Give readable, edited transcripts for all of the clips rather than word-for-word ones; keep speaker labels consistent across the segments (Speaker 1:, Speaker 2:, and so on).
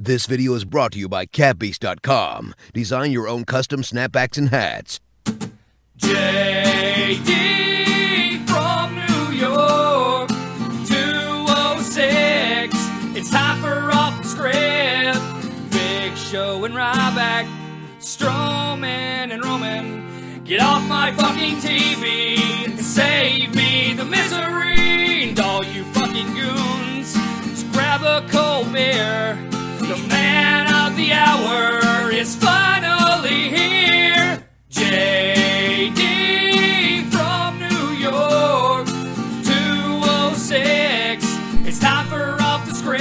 Speaker 1: This video is brought to you by catbeast.com. Design your own custom snapbacks and hats.
Speaker 2: JD from New York, 206. It's time for Off the Script. Big Show and Ryback, Strowman and Roman. Get off my fucking TV and save me the misery. And all you fucking goons, just grab a cold beer. The man of the hour is finally here. JD from New York, 206. It's time for Off the Script.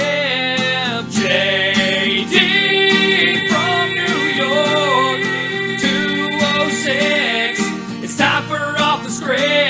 Speaker 2: JD from New York, 206. It's time for Off the Script.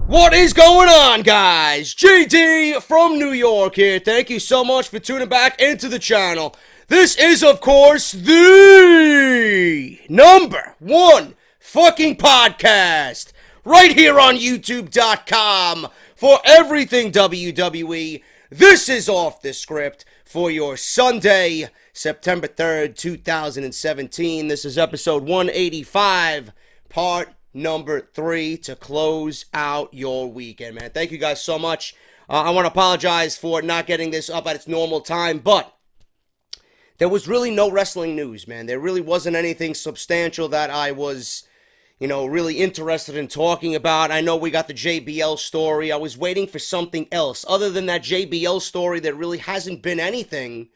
Speaker 3: What is going on, guys? JD from New York here. Thank you so much for tuning back into the channel. This is, of course, the #1 fucking podcast right here on YouTube.com for everything WWE. This is Off the Script for your Sunday, September 3rd, 2017. This is episode 185, part number 3 to close out your weekend, man. Thank you guys so much. I want to apologize for not getting this up at its normal time, but there was really no wrestling news, man. There really wasn't anything substantial that I was, really interested in talking about. I know we got the JBL story. I was waiting for something else. Other than that JBL story, there really hasn't been anything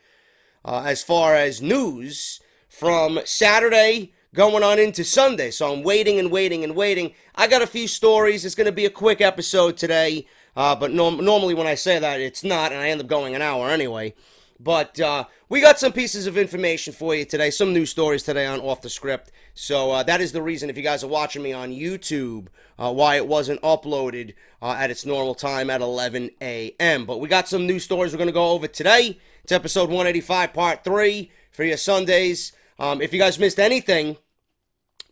Speaker 3: as far as news from Saturday going on into Sunday, so I'm waiting and waiting and waiting. I got a few stories. It's going to be a quick episode today, but normally when I say that, it's not, and I end up going an hour anyway. But we got some pieces of information for you today, some news stories today on Off the Script. So that is the reason, if you guys are watching me on YouTube, why it wasn't uploaded at its normal time at 11 a.m. But we got some news stories we're going to go over today. It's episode 185, part 3 for your Sundays. If you guys missed anything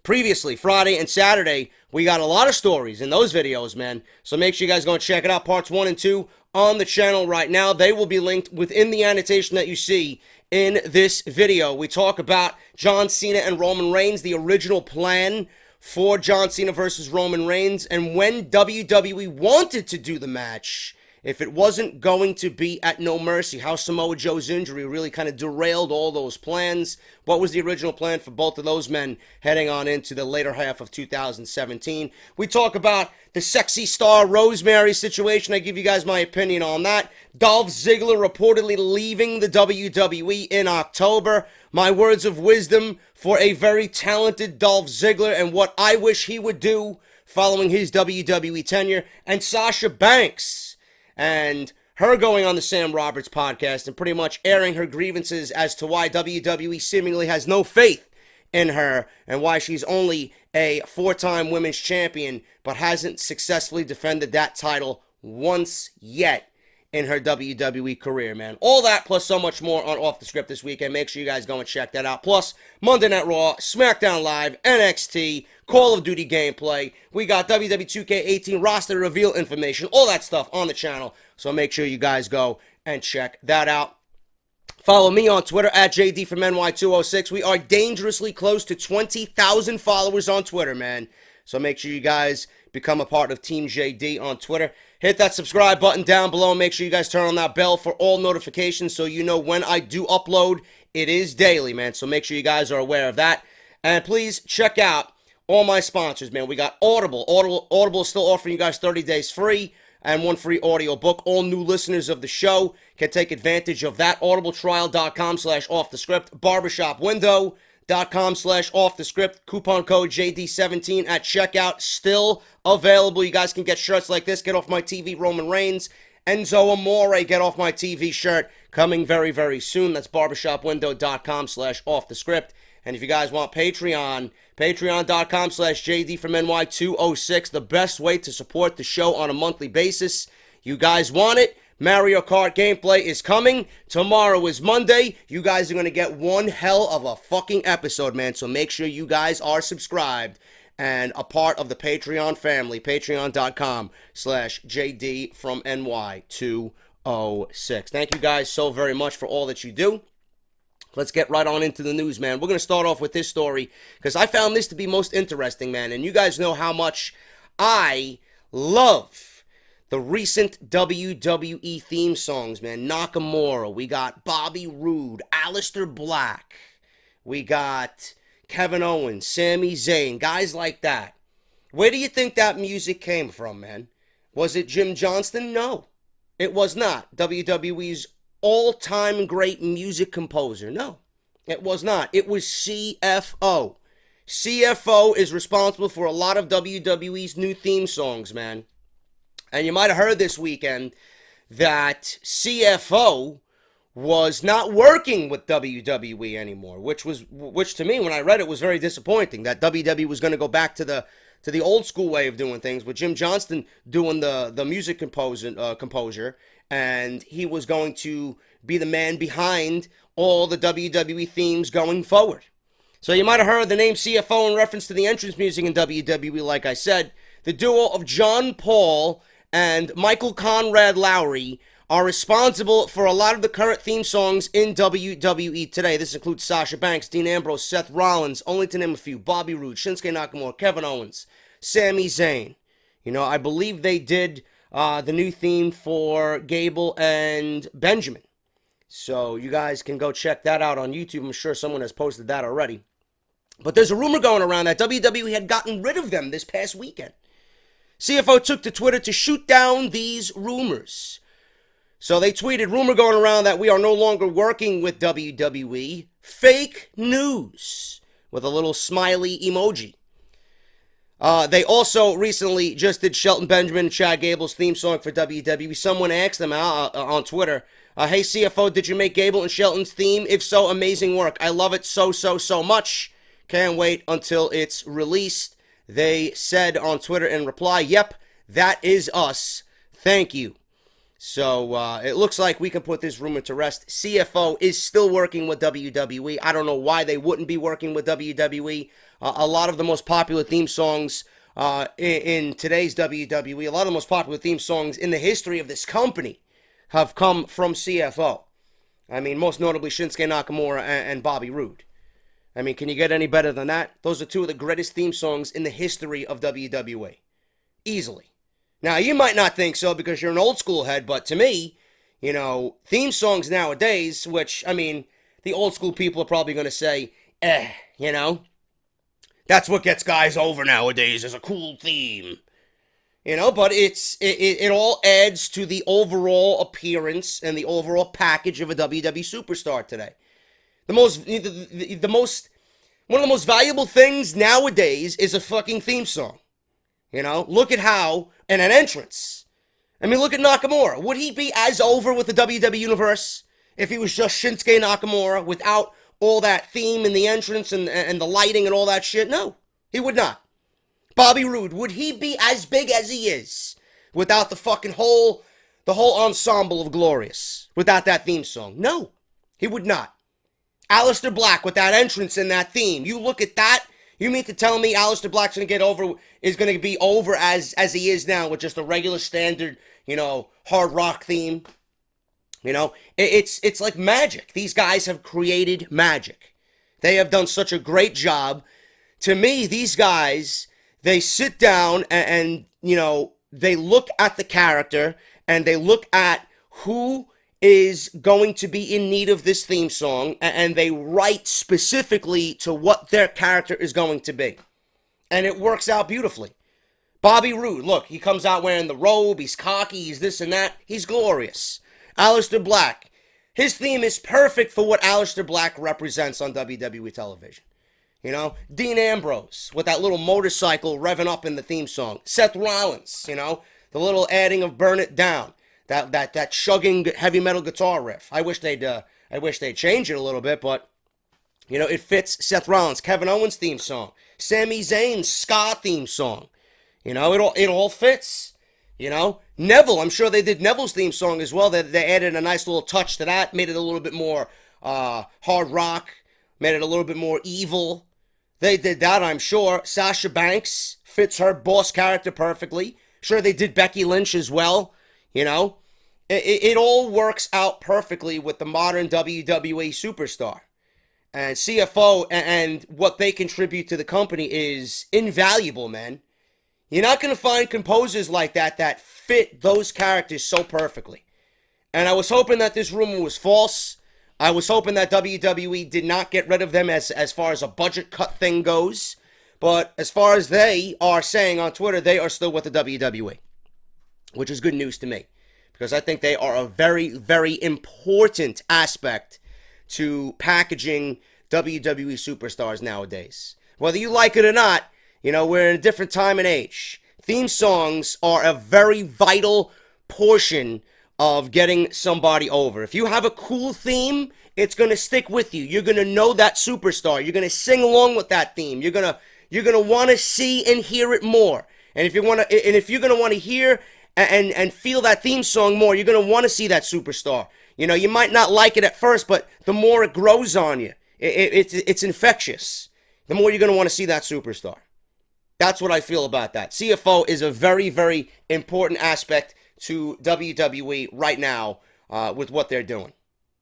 Speaker 3: previously, Friday and Saturday, we got a lot of stories in those videos, man. So make sure you guys go and check it out. Parts 1 and 2 on the channel right now. They will be linked within the annotation that you see in this video. We talk about John Cena and Roman Reigns, the original plan for John Cena versus Roman Reigns, and when WWE wanted to do the match, if it wasn't going to be at No Mercy, how Samoa Joe's injury really kind of derailed all those plans. What was the original plan for both of those men heading on into the later half of 2017? We talk about the sexy star Rosemary situation. I give you guys my opinion on that. Dolph Ziggler reportedly leaving the WWE in October. My words of wisdom for a very talented Dolph Ziggler and what I wish he would do following his WWE tenure. And Sasha Banks and her going on the Sam Roberts podcast and pretty much airing her grievances as to why WWE seemingly has no faith in her and why she's only a 4-time women's champion but hasn't successfully defended that title once yet in her WWE career, man. All that plus so much more on Off the Script this weekend. Make sure you guys go and check that out. Plus, Monday Night Raw, Smackdown Live, NXT, Call of Duty gameplay. We got WWE 2K18 roster reveal information, all that stuff on the channel. So make sure you guys go and check that out. Follow me on Twitter at JDFROMNY206. We are dangerously close to 20,000 followers on Twitter, man. So make sure you guys become a part of Team JD on Twitter. Hit that subscribe button down below. Make sure you guys turn on that bell for all notifications so you know when I do upload. It is daily, man. So make sure you guys are aware of that. And please check out all my sponsors, man. We got Audible. Audible is still offering you guys 30 days free and 1 free audio book. All new listeners of the show can take advantage of that. audibletrial.com/offthescript. barbershopwindow.com/offthescript. Coupon code JD17 at checkout. Still available. You guys can get shirts like this. Get off my TV, Roman Reigns. Enzo Amore, get off my TV shirt. Coming very, very soon. That's barbershopwindow.com/offthescript. And if you guys want Patreon, patreon.com/JD206. The best way to support the show on a monthly basis. You guys want it? Mario Kart gameplay is coming. Tomorrow is Monday. You guys are going to get one hell of a fucking episode, man. So make sure you guys are subscribed and a part of the Patreon family, patreon.com/JDFROMNY206. Thank you guys so very much for all that you do. Let's get right on into the news, man. We're going to start off with this story because I found this to be most interesting, man. And you guys know how much I love the recent WWE theme songs, man. Nakamura, we got Bobby Roode, Aleister Black, we got Kevin Owens, Sami Zayn, guys like that. Where do you think that music came from, man? Was it Jim Johnston? No, it was not. WWE's all-time great music composer. No, it was not. It was CFO. CFO is responsible for a lot of WWE's new theme songs, man. And you might have heard this weekend that CFO was not working with WWE anymore, which to me, when I read it, was very disappointing. That WWE was going to go back to the old school way of doing things, with Jim Johnston doing the music composure, and he was going to be the man behind all the WWE themes going forward. So you might have heard the name CFO in reference to the entrance music in WWE, like I said. The duo of John Paul and Michael Conrad Lowry are responsible for a lot of the current theme songs in WWE today. This includes Sasha Banks, Dean Ambrose, Seth Rollins, only to name a few, Bobby Roode, Shinsuke Nakamura, Kevin Owens, Sami Zayn. You know, I believe they did the new theme for Gable and Benjamin. So you guys can go check that out on YouTube. I'm sure someone has posted that already. But there's a rumor going around that WWE had gotten rid of them this past weekend. CFO took to Twitter to shoot down these rumors. So they tweeted, rumor going around that we are no longer working with WWE. Fake news, with a little smiley emoji. They also recently just did Shelton Benjamin and Chad Gable's theme song for WWE. Someone asked them on Twitter, hey CFO, did you make Gable and Shelton's theme? If so, amazing work. I love it so much. Can't wait until it's released. They said on Twitter in reply, yep, that is us. Thank you. So it looks like we can put this rumor to rest. CFO is still working with WWE. I don't know why they wouldn't be working with WWE. A lot of the most popular theme songs in today's WWE, a lot of the most popular theme songs in the history of this company have come from CFO. I mean, most notably Shinsuke Nakamura and Bobby Roode. I mean, can you get any better than that? Those are two of the greatest theme songs in the history of WWE. Easily. Now, you might not think so because you're an old school head, but to me, you know, theme songs nowadays, which, I mean, the old school people are probably going to say, you know, that's what gets guys over nowadays is a cool theme. You know, but it all adds to the overall appearance and the overall package of a WWE superstar today. One of the most valuable things nowadays is a fucking theme song. You know, look at how, and an entrance. I mean, look at Nakamura. Would he be as over with the WWE Universe if he was just Shinsuke Nakamura without all that theme and the entrance and the lighting and all that shit? No, he would not. Bobby Roode, would he be as big as he is without the whole ensemble of Glorious, without that theme song? No, he would not. Aleister Black with that entrance and that theme. You look at that, you mean to tell me Aleister Black's going to be over as he is now with just a regular standard, you know, hard rock theme? You know, it's like magic. These guys have created magic. They have done such a great job. To me, these guys, they sit down and you know, they look at the character and they look at who is going to be in need of this theme song, and they write specifically to what their character is going to be. And it works out beautifully. Bobby Roode, look, he comes out wearing the robe, he's cocky, he's this and that, he's glorious. Aleister Black, his theme is perfect for what Aleister Black represents on WWE television. You know, Dean Ambrose with that little motorcycle revving up in the theme song. Seth Rollins, you know, the little adding of Burn It Down. That chugging heavy metal guitar riff. I wish they'd change it a little bit, but you know, it fits Seth Rollins. Kevin Owens theme song, Sami Zayn's ska theme song. You know, it all fits. You know, Neville. I'm sure they did Neville's theme song as well. They added a nice little touch to that, made it a little bit more hard rock, made it a little bit more evil. They did that, I'm sure. Sasha Banks fits her boss character perfectly. Sure, they did Becky Lynch as well. You know, it all works out perfectly with the modern WWE superstar. And CFO and what they contribute to the company is invaluable, man. You're not going to find composers like that fit those characters so perfectly. And I was hoping that this rumor was false. I was hoping that WWE did not get rid of them as far as a budget cut thing goes. But as far as they are saying on Twitter, they are still with the WWE. Which is good news to me. Because I think they are a very, very important aspect to packaging WWE superstars nowadays. Whether you like it or not, you know, we're in a different time and age. Theme songs are a very vital portion of getting somebody over. If you have a cool theme, it's going to stick with you. You're going to know that superstar. You're going to sing along with that theme. You're going to want to see and hear it more. And if you're going to want to hear and feel that theme song more, you're going to want to see that superstar. You know, you might not like it at first, but the more it grows on you, it's infectious. The more you're going to want to see that superstar. That's what I feel about that. CFO is a very, very important aspect to WWE right now with what they're doing.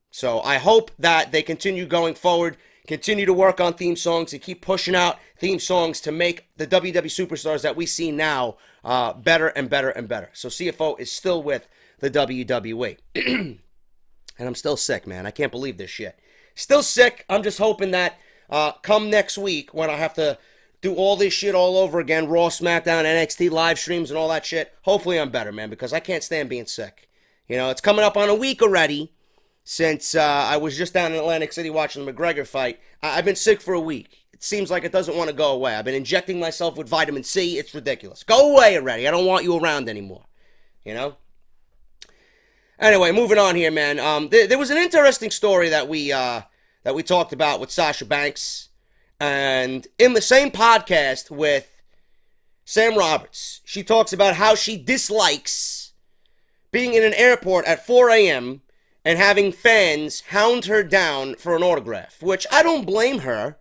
Speaker 3: So I hope that they continue going forward, continue to work on theme songs, and keep pushing out theme songs to make the WWE superstars that we see now better and better and better. So CFO is still with the WWE. And I'm still sick, man. I can't believe this shit. Still sick. I'm just hoping that come next week when I have to do all this shit all over again, Raw, SmackDown, NXT live streams and all that shit. Hopefully I'm better, man, because I can't stand being sick. You know, it's coming up on a week already since I was just down in Atlantic City watching the McGregor fight. I've been sick for a week. It seems like it doesn't want to go away. I've been injecting myself with vitamin C. It's ridiculous. Go away already. I don't want you around anymore. You know? Anyway, moving on here, man. There was an interesting story that we talked about with Sasha Banks. And in the same podcast with Sam Roberts, she talks about how she dislikes being in an airport at 4 a.m. and having fans hound her down for an autograph, which I don't blame her.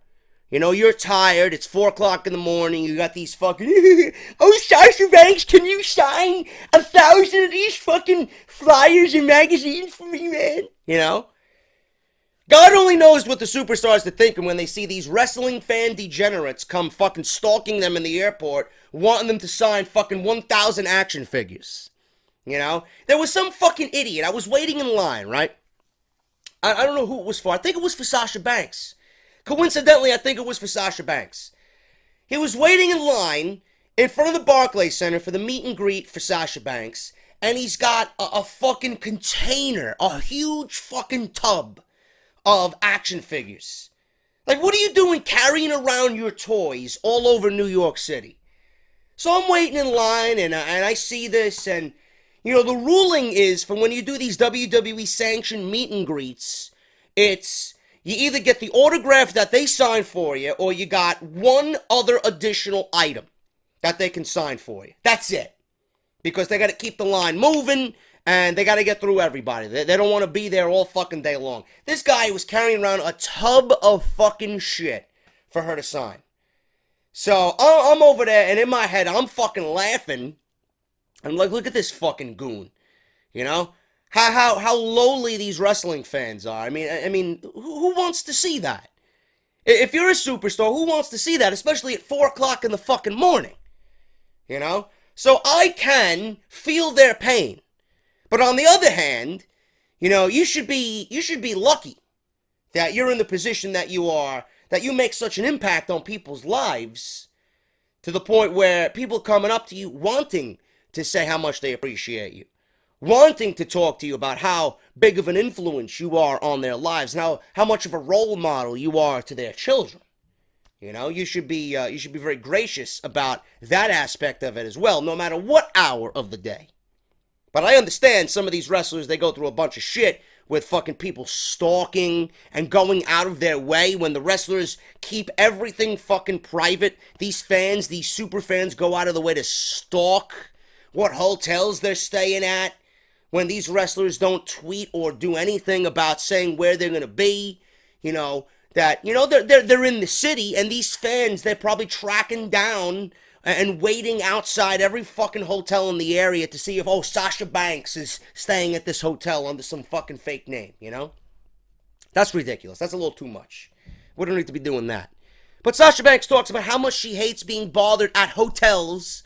Speaker 3: You know, you're tired, it's 4 o'clock in the morning, you got these fucking, oh, Sasha Banks, can you sign 1,000 of these fucking flyers and magazines for me, man? You know? God only knows what the superstars are thinking when they see these wrestling fan degenerates come fucking stalking them in the airport, wanting them to sign fucking 1,000 action figures. You know? There was some fucking idiot. I was waiting in line, right? I don't know who it was for. I think it was for Sasha Banks. Coincidentally, I think it was for Sasha Banks. He was waiting in line in front of the Barclays Center for the meet and greet for Sasha Banks, and he's got a fucking container, a huge fucking tub of action figures. Like, what are you doing carrying around your toys all over New York City? So I'm waiting in line, and I see this, and, you know, the ruling is for when you do these WWE sanctioned meet and greets, it's, you either get the autograph that they sign for you, or you got one other additional item that they can sign for you. That's it. Because they got to keep the line moving, and they got to get through everybody. They don't want to be there all fucking day long. This guy was carrying around a tub of fucking shit for her to sign. So I'm over there, and in my head, I'm fucking laughing. I'm like, look at this fucking goon. You know? How lowly these wrestling fans are. I mean, who wants to see that? If you're a superstar, who wants to see that? Especially at 4 o'clock in the fucking morning. You know? So I can feel their pain. But on the other hand, you know, you should be lucky that you're in the position that you are, that you make such an impact on people's lives to the point where people coming up to you wanting to say how much they appreciate you, wanting to talk to you about how big of an influence you are on their lives, and how much of a role model you are to their children. You know, you should be very gracious about that aspect of it as well, no matter what hour of the day. But I understand some of these wrestlers, they go through a bunch of shit with fucking people stalking and going out of their way when the wrestlers keep everything fucking private. These fans, these super fans, go out of the way to stalk what hotels they're staying at. When these wrestlers don't tweet or do anything about saying where they're going to be. You know, that, you know, they're in the city, and these fans, they're probably tracking down and waiting outside every fucking hotel in the area to see if, oh, Sasha Banks is staying at this hotel under some fucking fake name, you know? That's ridiculous. That's a little too much. We don't need to be doing that. But Sasha Banks talks about how much she hates being bothered at hotels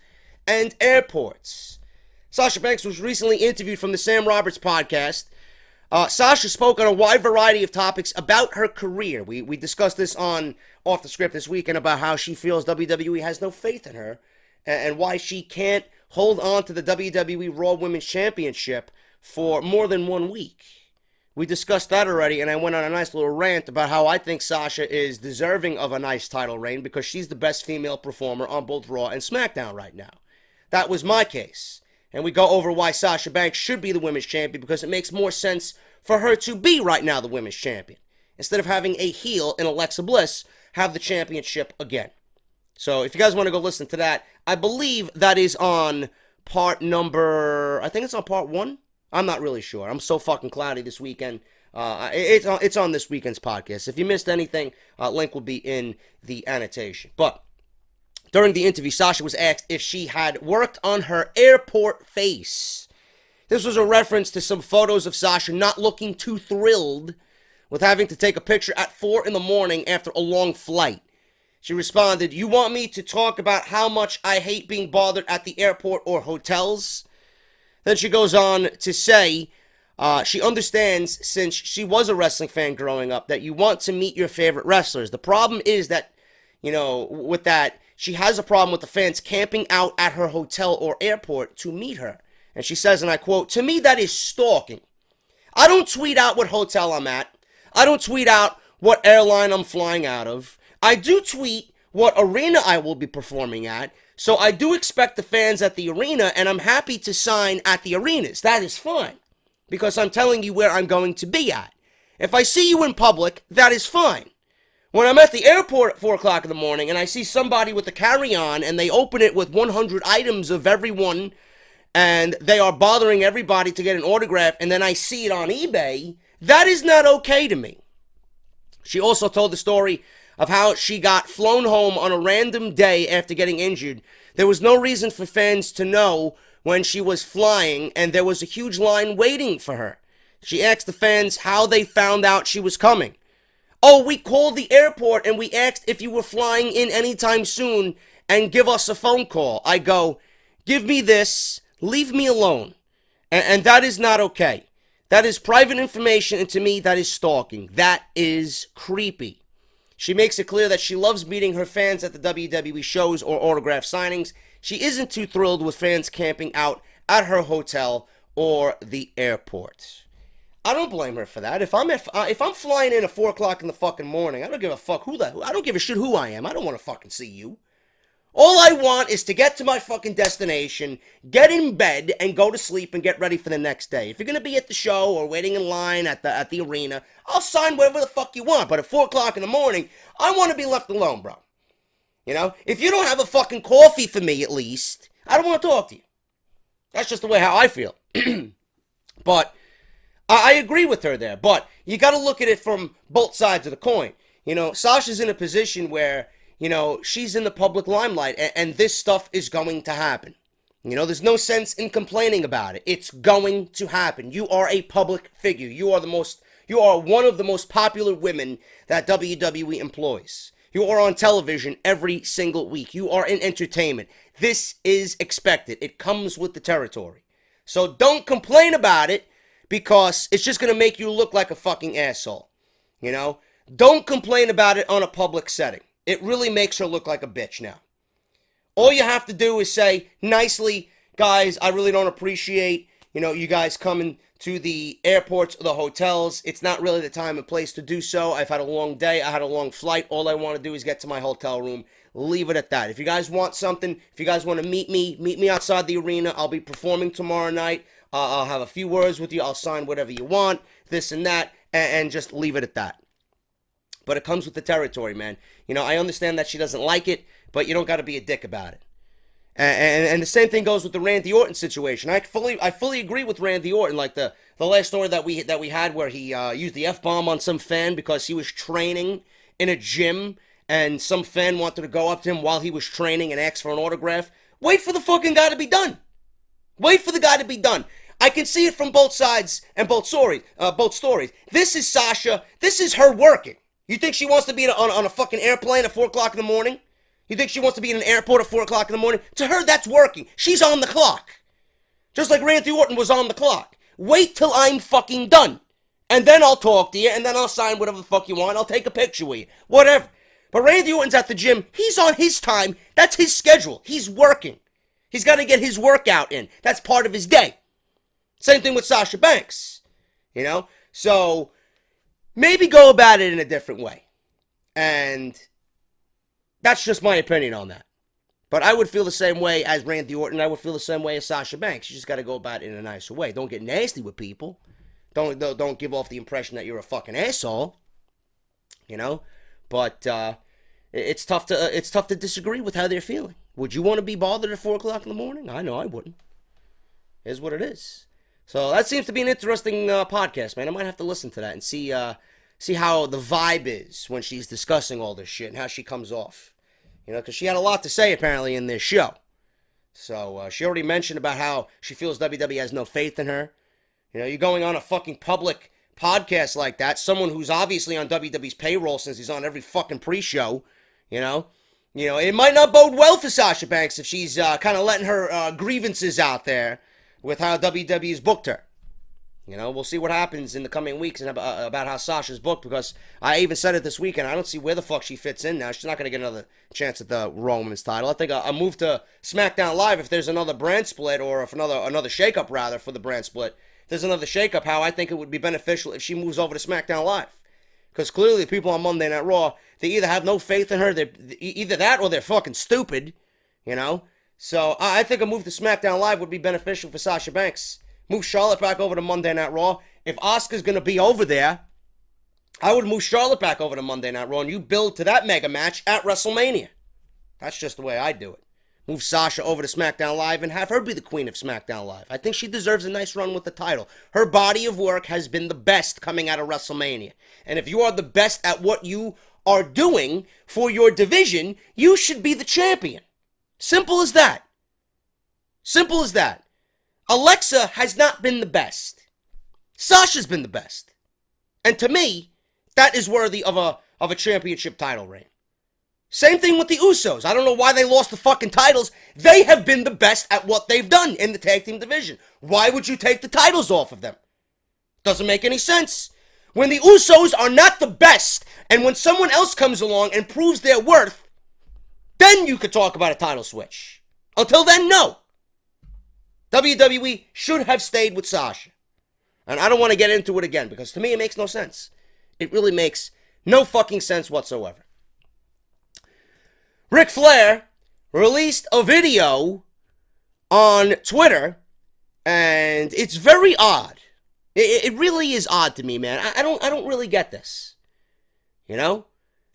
Speaker 3: and airports. Sasha Banks was recently interviewed from the Sam Roberts podcast. Sasha spoke on a wide variety of topics about her career. We discussed this on Off the Script this weekend about how she feels WWE has no faith in her and why she can't hold on to the WWE Raw Women's Championship for more than 1 week. We discussed that already, and I went on a nice little rant about how I think Sasha is deserving of a nice title reign because she's the best female performer on both Raw and Smackdown right now. That was my case. And we go over why Sasha Banks should be the women's champion because it makes more sense for her to be right now the women's champion instead of having a heel in Alexa Bliss have the championship again. So if you guys want to go listen to that, I believe that is on part number, I think it's on part 1. I'm not really sure. I'm so fucking cloudy this weekend. It's on this weekend's podcast. If you missed anything, link will be in the annotation. But during the interview, Sasha was asked if she had worked on her airport face. This was a reference to some photos of Sasha not looking too thrilled with having to take a picture at 4 in the morning after a long flight. She responded, "You want me to talk about how much I hate being bothered at the airport or hotels?" Then she goes on to say she understands, since she was a wrestling fan growing up, that you want to meet your favorite wrestlers. The problem is that, you know, with that, she has a problem with the fans camping out at her hotel or airport to meet her. And she says, and I quote, "To me, that is stalking. I don't tweet out what hotel I'm at. I don't tweet out what airline I'm flying out of. I do tweet what arena I will be performing at. So I do expect the fans at the arena, and I'm happy to sign at the arenas. That is fine, because I'm telling you where I'm going to be at. If I see you in public, that is fine. When I'm at the airport at 4 o'clock in the morning and I see somebody with a carry-on and they open it with 100 items of everyone and they are bothering everybody to get an autograph, and then I see it on eBay, that is not okay to me." She also told the story of how she got flown home on a random day after getting injured. There was no reason for fans to know when she was flying, and there was a huge line waiting for her. She asked the fans how they found out she was coming. "Oh, we called the airport and we asked if you were flying in anytime soon and give us a phone call." I go, "Give me this, leave me alone." And that is not okay. That is private information, and to me, that is stalking. That is creepy. She makes it clear that she loves meeting her fans at the WWE shows or autograph signings. She isn't too thrilled with fans camping out at her hotel or the airport. I don't blame her for that. If I'm flying in at 4 o'clock in the fucking morning, I don't give a fuck I don't give a shit who I am. I don't want to fucking see you. All I want is to get to my fucking destination, get in bed, and go to sleep and get ready for the next day. If you're going to be at the show or waiting in line at the arena, I'll sign whatever the fuck you want. But at 4 o'clock in the morning, I want to be left alone, bro. You know? If you don't have a fucking coffee for me, at least, I don't want to talk to you. That's just the way how I feel. But I agree with her there. But you got to look at it from both sides of the coin. You know, Sasha's in a position where, you know, she's in the public limelight, and this stuff is going to happen. You know, there's no sense in complaining about it. It's going to happen. You are a public figure. You are one of the most popular women that WWE employs. You are on television every single week. You are in entertainment. This is expected. It comes with the territory. So don't complain about it, because it's just going to make you look like a fucking asshole. You know? Don't complain about it on a public setting. It really makes her look like a bitch now. All you have to do is say nicely, "Guys, I really don't appreciate, you know, you guys coming to the airports or the hotels. It's not really the time and place to do so. I've had a long day. I had a long flight. All I want to do is get to my hotel room." Leave it at that. If you guys want something, if you guys want to meet me outside the arena. I'll be performing tomorrow night. I'll have a few words with you. I'll sign whatever you want, this and that, and just leave it at that. But it comes with the territory, man. You know, I understand that she doesn't like it, but you don't got to be a dick about it. And the same thing goes with the Randy Orton situation. I fully agree with Randy Orton. Like the last story that we had where he used the F-bomb on some fan because he was training in a gym and some fan wanted to go up to him while he was training and ask for an autograph, wait for the fucking guy to be done. Wait for the guy to be done. I can see it from both sides and both stories. This is Sasha. This is her working. You think she wants to be on a fucking airplane at 4 o'clock in the morning? You think she wants to be in an airport at 4 o'clock in the morning? To her, that's working. She's on the clock. Just like Randy Orton was on the clock. Wait till I'm fucking done. And then I'll talk to you, and then I'll sign whatever the fuck you want. I'll take a picture with you. Whatever. But Randy Orton's at the gym. He's on his time. That's his schedule. He's working. He's got to get his workout in. That's part of his day. Same thing with Sasha Banks. You know? So, maybe go about it in a different way. And that's just my opinion on that. But I would feel the same way as Randy Orton. I would feel the same way as Sasha Banks. You just got to go about it in a nicer way. Don't get nasty with people. Don't give off the impression that you're a fucking asshole. You know? But it's tough to disagree with how they're feeling. Would you want to be bothered at 4 o'clock in the morning? I know I wouldn't. Is what it is. So that seems to be an interesting podcast, man. I might have to listen to that and see how the vibe is when she's discussing all this shit and how she comes off. You know, because she had a lot to say, apparently, in this show. So, she already mentioned about how she feels WWE has no faith in her. You know, you're going on a fucking public podcast like that, someone who's obviously on WWE's payroll since he's on every fucking pre-show, you know, it might not bode well for Sasha Banks if she's kind of letting her grievances out there with how WWE's booked her. You know, we'll see what happens in the coming weeks and about how Sasha's booked, because I even said it this weekend. I don't see where the fuck she fits in now. She's not going to get another chance at the Raw Women's title. I think I'll move to SmackDown Live if there's another brand split, or if another shakeup, rather, for the brand split. If there's another shakeup, how I think it would be beneficial if she moves over to SmackDown Live. Because clearly the people on Monday Night Raw, they either have no faith in her, they're either that or they're fucking stupid, you know? So I think a move to SmackDown Live would be beneficial for Sasha Banks. Move Charlotte back over to Monday Night Raw. If Asuka's going to be over there, I would move Charlotte back over to Monday Night Raw and you build to that mega match at WrestleMania. That's just the way I do it. Move Sasha over to SmackDown Live and have her be the queen of SmackDown Live. I think she deserves a nice run with the title. Her body of work has been the best coming out of WrestleMania. And if you are the best at what you are doing for your division, you should be the champion. Simple as that. Simple as that. Alexa has not been the best. Sasha's been the best. And to me, that is worthy of a championship title reign. Same thing with the Usos. I don't know why they lost the fucking titles. They have been the best at what they've done in the tag team division. Why would you take the titles off of them? Doesn't make any sense. When the Usos are not the best, and when someone else comes along and proves their worth, then you could talk about a title switch. Until then, no. WWE should have stayed with Sasha. And I don't want to get into it again, because to me it makes no sense. It really makes no fucking sense whatsoever. Ric Flair released a video on Twitter, and it's very odd. It really is odd to me, man. I don't really get this. You know?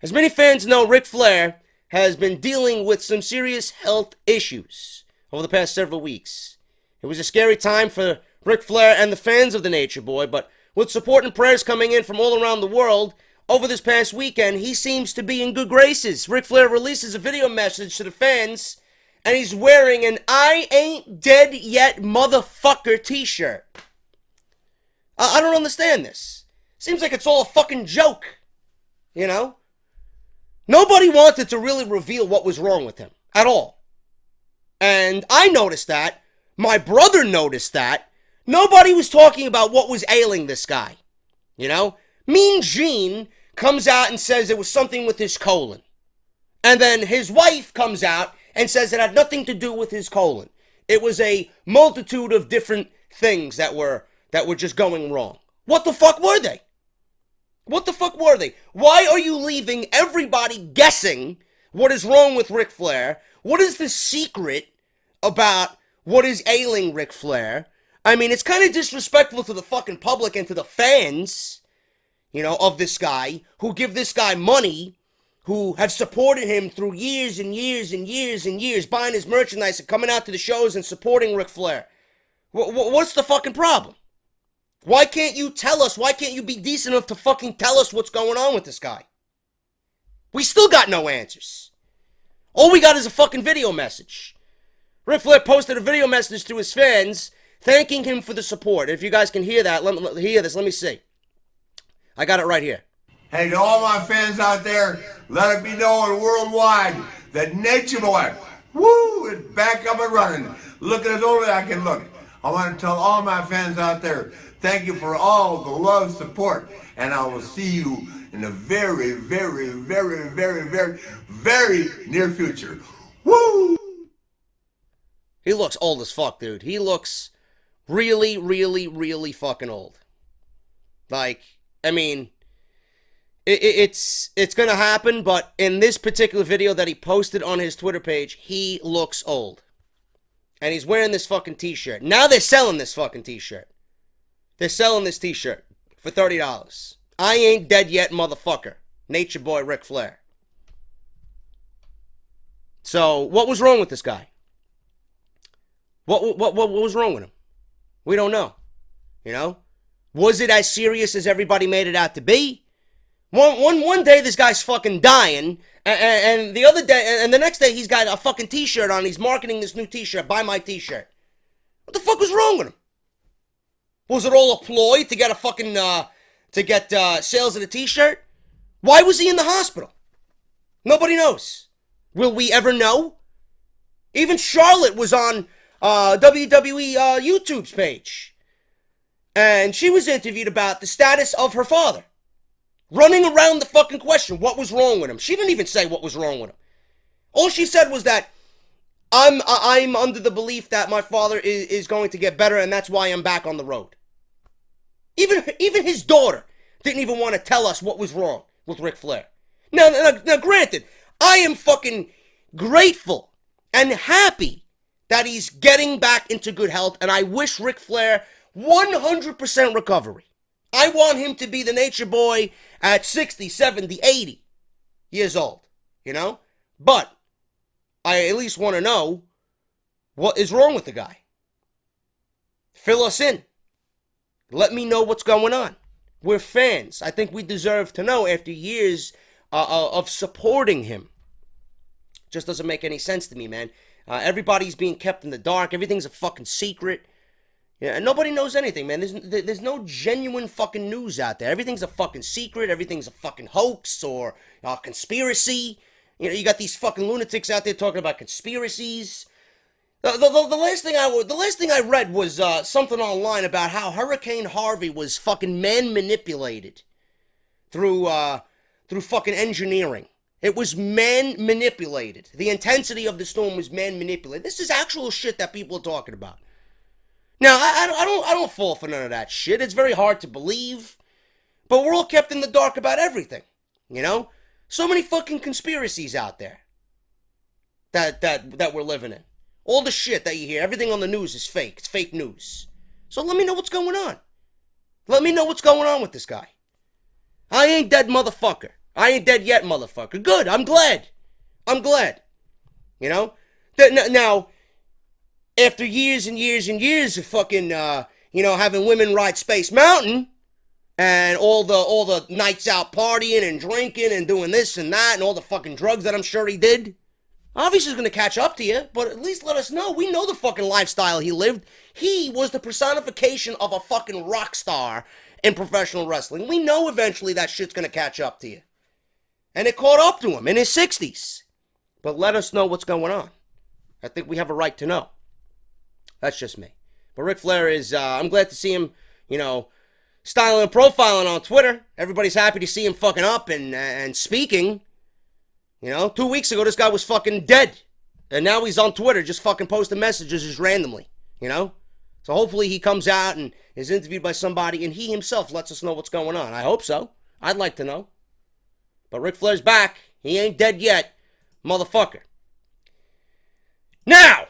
Speaker 3: As many fans know, Ric Flair has been dealing with some serious health issues over the past several weeks. It was a scary time for Ric Flair and the fans of the Nature Boy, but with support and prayers coming in from all around the world, over this past weekend, he seems to be in good graces. Ric Flair releases a video message to the fans, and he's wearing an I Ain't Dead Yet Motherfucker t-shirt. I don't understand this. Seems like it's all a fucking joke, you know? Nobody wanted to really reveal what was wrong with him, at all. And I noticed that. My brother noticed that. Nobody was talking about what was ailing this guy, you know? Mean Gene comes out and says it was something with his colon. And then his wife comes out and says it had nothing to do with his colon. It was a multitude of different things that were just going wrong. What the fuck were they? What the fuck were they? Why are you leaving everybody guessing what is wrong with Ric Flair? What is the secret about what is ailing Ric Flair? I mean, it's kind of disrespectful to the fucking public and to the fans, you know, of this guy, who give this guy money, who have supported him through years and years and years and years, buying his merchandise and coming out to the shows and supporting Ric Flair. What's the fucking problem? Why can't you tell us? Why can't you be decent enough to fucking tell us what's going on with this guy? We still got no answers. All we got is a fucking video message. Ric Flair posted a video message to his fans thanking him for the support. If you guys can hear that, let me see. I got it right here.
Speaker 4: Hey, to all my fans out there, let it be known worldwide that Nature Boy, woo, is back up and running. Looking as old as I can look. I want to tell all my fans out there, thank you for all the love, support, and I will see you in the very, very, very, very, very, very near future. Woo!
Speaker 3: He looks old as fuck, dude. He looks really, really, really fucking old. Like, I mean, it's gonna happen, but in this particular video that he posted on his Twitter page, he looks old. And he's wearing this fucking t-shirt. Now they're selling this fucking t-shirt. They're selling this t-shirt for $30. I ain't dead yet, motherfucker. Nature Boy Ric Flair. So, what was wrong with this guy? What was wrong with him? We don't know. You know? Was it as serious as everybody made it out to be? One day this guy's fucking dying, and the other day, and the next day he's got a fucking t-shirt on. He's marketing this new t-shirt. Buy my t-shirt. What the fuck was wrong with him? Was it all a ploy to get a fucking to get sales of the t-shirt? Why was he in the hospital? Nobody knows. Will we ever know? Even Charlotte was on WWE YouTube's page, and she was interviewed about the status of her father. Running around the fucking question, what was wrong with him? She didn't even say what was wrong with him. All she said was that I'm under the belief that my father is going to get better, and that's why I'm back on the road. Even his daughter didn't even want to tell us what was wrong with Ric Flair. Now, granted, I am fucking grateful and happy that he's getting back into good health, and I wish Ric Flair 100% recovery. I want him to be the Nature Boy at 60, 70, 80 years old, you know? But I at least want to know what is wrong with the guy. Fill us in. Let me know what's going on. We're fans. I think we deserve to know after years of supporting him. Just doesn't make any sense to me, man. Everybody's being kept in the dark. Everything's a fucking secret. Yeah, and nobody knows anything, man. There's no genuine fucking news out there. Everything's a fucking secret. Everything's a fucking hoax or conspiracy. You know, you got these fucking lunatics out there talking about conspiracies. The last thing I read was something online about how Hurricane Harvey was fucking man manipulated through fucking engineering. It was man manipulated. The intensity of the storm was man manipulated. This is actual shit that people are talking about. Now, I don't fall for none of that shit. It's very hard to believe. But we're all kept in the dark about everything. You know? So many fucking conspiracies out there that we're living in. All the shit that you hear, everything on the news is fake. It's fake news. So let me know what's going on. Let me know what's going on with this guy. I ain't dead, motherfucker. I ain't dead yet, motherfucker. Good, I'm glad. I'm glad. You know? Now, after years and years and years of fucking, having women ride Space Mountain, and all the nights out partying and drinking and doing this and that, and all the fucking drugs that I'm sure he did, obviously he's gonna catch up to you, but at least let us know. We know the fucking lifestyle he lived. He was the personification of a fucking rock star in professional wrestling. We know eventually that shit's gonna catch up to you. And it caught up to him in his 60s. But let us know what's going on. I think we have a right to know. That's just me. But Ric Flair is, I'm glad to see him, styling and profiling on Twitter. Everybody's happy to see him fucking up and speaking. 2 weeks ago, this guy was fucking dead. And now he's on Twitter just fucking posting messages just randomly, So hopefully he comes out and is interviewed by somebody and he himself lets us know what's going on. I hope so. I'd like to know. But Ric Flair's back. He ain't dead yet, motherfucker. Now,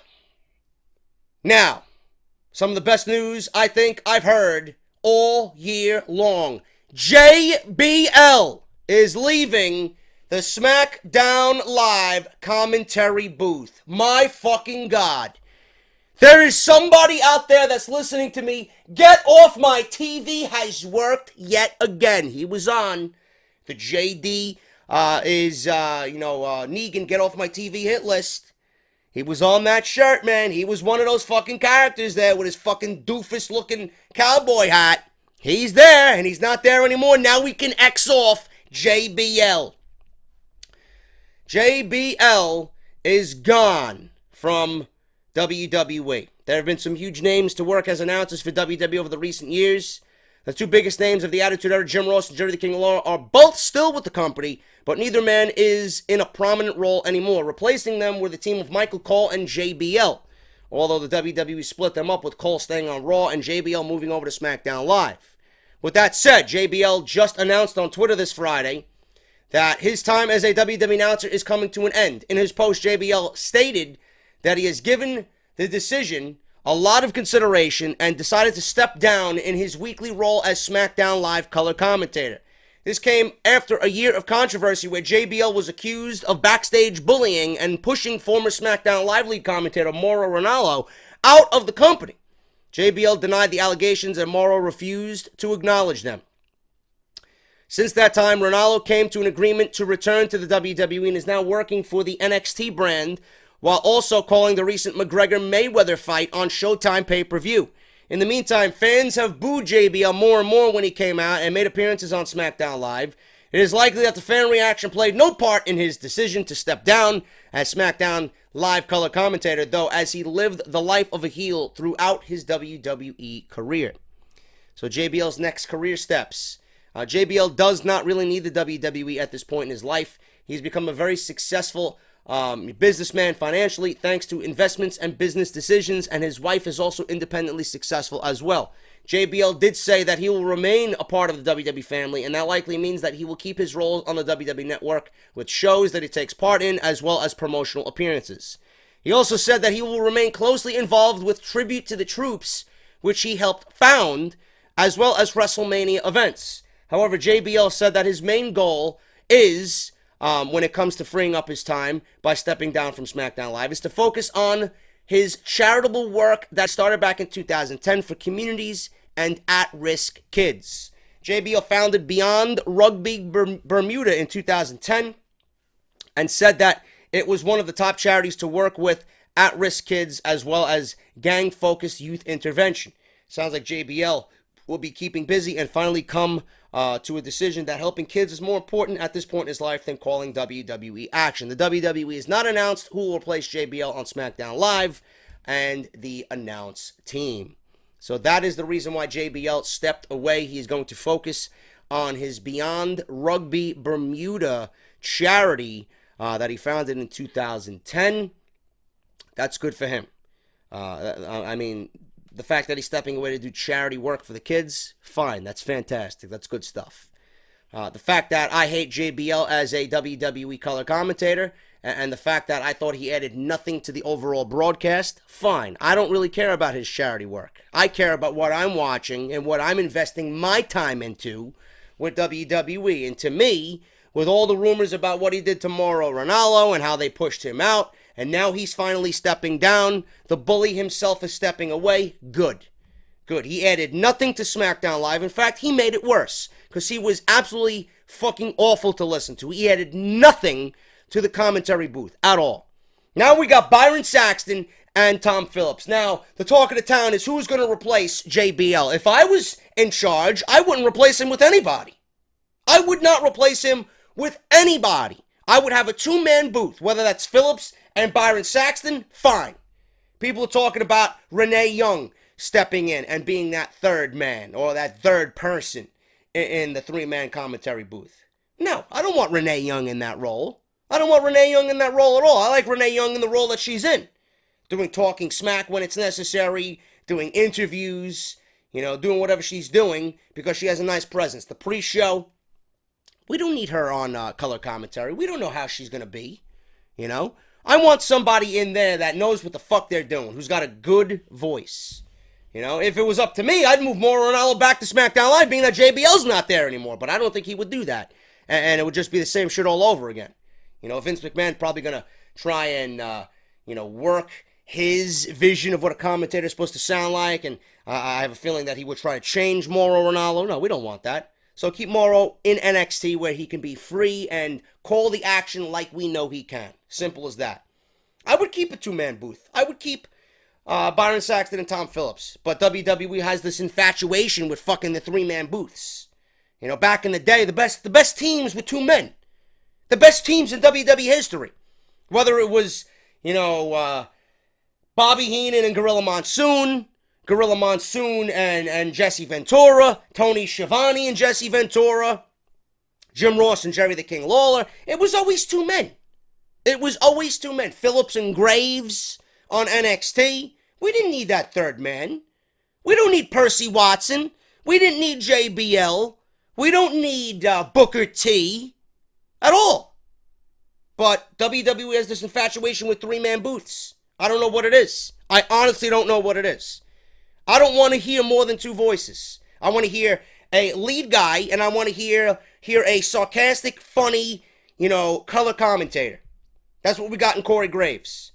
Speaker 3: some of the best news I think I've heard all year long. JBL is leaving the Smackdown Live commentary booth. My fucking God. There is somebody out there that's listening to me. Get off my TV has worked yet again. He was on the JD Negan, get off my TV hit list. He was on that shirt, man. He was one of those fucking characters there with his fucking doofus-looking cowboy hat. He's there, and he's not there anymore. Now we can X off JBL. JBL is gone from WWE. There have been some huge names to work as announcers for WWE over the recent years. The two biggest names of the Attitude Era, Jim Ross and Jerry the King Lawler, are both still with the company, but neither man is in a prominent role anymore. Replacing them were the team of Michael Cole and JBL, although the WWE split them up, with Cole staying on Raw and JBL moving over to SmackDown Live. With that said, JBL just announced on Twitter this Friday that his time as a WWE announcer is coming to an end. In his post, JBL stated that he has given the decision a lot of consideration and decided to step down in his weekly role as SmackDown Live color commentator. This came after a year of controversy where JBL was accused of backstage bullying and pushing former SmackDown Live lead commentator Mauro Ranallo out of the company. JBL denied the allegations and Mauro refused to acknowledge them. Since that time, Ranallo came to an agreement to return to the WWE and is now working for the NXT brand, while also calling the recent McGregor-Mayweather fight on Showtime pay-per-view. In the meantime, fans have booed JBL more and more when he came out and made appearances on SmackDown Live. It is likely that the fan reaction played no part in his decision to step down as SmackDown Live color commentator, though, as he lived the life of a heel throughout his WWE career. So JBL's next career steps. JBL does not really need the WWE at this point in his life. He's become a very successful businessman financially thanks to investments and business decisions, and his wife is also independently successful as well. JBL did say that he will remain a part of the WWE family, and that likely means that he will keep his roles on the WWE Network with shows that he takes part in, as well as promotional appearances. He also said that he will remain closely involved with Tribute to the Troops, which he helped found, as well as Wrestlemania events. However, JBL said that his main goal is, when it comes to freeing up his time by stepping down from SmackDown Live, is to focus on his charitable work that started back in 2010 for communities and at-risk kids. JBL founded Beyond Rugby Bermuda in 2010 and said that it was one of the top charities to work with at-risk kids as well as gang-focused youth intervention. Sounds like JBL will be keeping busy and finally come to a decision that helping kids is more important at this point in his life than calling WWE action. The WWE has not announced who will replace JBL on SmackDown Live and the announce team. So that is the reason why JBL stepped away. He's going to focus on his Beyond Rugby Bermuda charity that he founded in 2010. That's good for him. I mean, the fact that he's stepping away to do charity work for the kids, fine. That's fantastic. That's good stuff. The fact that I hate JBL as a WWE color commentator, and the fact that I thought he added nothing to the overall broadcast, fine. I don't really care about his charity work. I care about what I'm watching and what I'm investing my time into with WWE. And to me, with all the rumors about what he did to Mauro Ranallo and how they pushed him out, and now he's finally stepping down, the bully himself is stepping away, good. Good. He added nothing to SmackDown Live. In fact, he made it worse because he was absolutely fucking awful to listen to. He added nothing to the commentary booth at all. Now we got Byron Saxton and Tom Phillips. Now, the talk of the town is who's going to replace JBL. If I was in charge, I wouldn't replace him with anybody. I would not replace him with anybody. I would have a two-man booth, whether that's Phillips and Byron Saxton, fine. People are talking about Renee Young stepping in and being that third man or that third person in the three-man commentary booth. No, I don't want Renee Young in that role. I don't want Renee Young in that role at all. I like Renee Young in the role that she's in. Doing talking smack when it's necessary, doing interviews, doing whatever she's doing because she has a nice presence. The pre-show, we don't need her on color commentary. We don't know how she's going to be, I want somebody in there that knows what the fuck they're doing, who's got a good voice. If it was up to me, I'd move Mauro Ranallo back to SmackDown Live, being that JBL's not there anymore. But I don't think he would do that. And it would just be the same shit all over again. Vince McMahon's probably going to try and, work his vision of what a commentator is supposed to sound like. And I have a feeling that he would try to change Mauro Ranallo. No, we don't want that. So keep Morrow in NXT where he can be free and call the action like we know he can. Simple as that. I would keep a two-man booth. I would keep Byron Saxton and Tom Phillips. But WWE has this infatuation with fucking the three-man booths. You know, back in the day, the best teams were two men. The best teams in WWE history. Whether it was, you know, Bobby Heenan and Gorilla Monsoon and Jesse Ventura, Tony Schiavone and Jesse Ventura, Jim Ross and Jerry the King Lawler. It was always two men. It was always two men. Phillips and Graves on NXT. We didn't need that third man. We don't need Percy Watson. We didn't need JBL. We don't need Booker T at all. But WWE has this infatuation with three-man booths. I don't know what it is. I honestly don't know what it is. I don't want to hear more than two voices. I want to hear a lead guy, and I want to hear a sarcastic, funny, you know, color commentator. That's what we got in Corey Graves.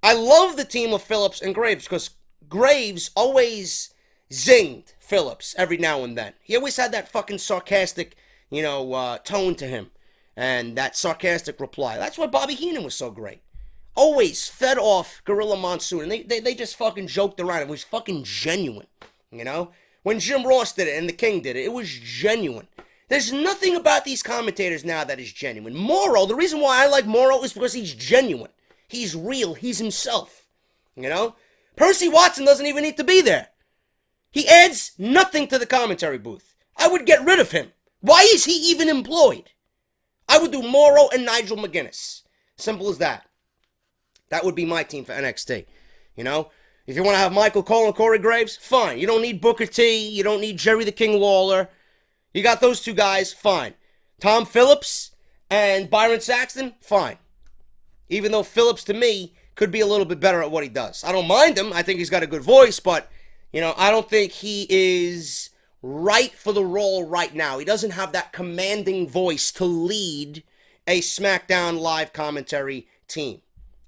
Speaker 3: I love the team of Phillips and Graves because Graves always zinged Phillips every now and then. He always had that fucking sarcastic, you know, tone to him and that sarcastic reply. That's why Bobby Heenan was so great. Always fed off Gorilla Monsoon, and they just fucking joked around. It was fucking genuine, you know? When Jim Ross did it and the King did it was genuine. There's nothing about these commentators now that is genuine. Morrow, the reason why I like Morrow is because he's genuine. He's real. He's himself, you know? Percy Watson doesn't even need to be there. He adds nothing to the commentary booth. I would get rid of him. Why is he even employed? I would do Morrow and Nigel McGuinness. Simple as that. That would be my team for NXT. You know? If you want to have Michael Cole and Corey Graves, fine. You don't need Booker T. You don't need Jerry the King Lawler. You got those two guys, fine. Tom Phillips and Byron Saxton, fine. Even though Phillips, to me, could be a little bit better at what he does. I don't mind him. I think he's got a good voice, but, you know, I don't think he is right for the role right now. He doesn't have that commanding voice to lead a SmackDown live commentary team.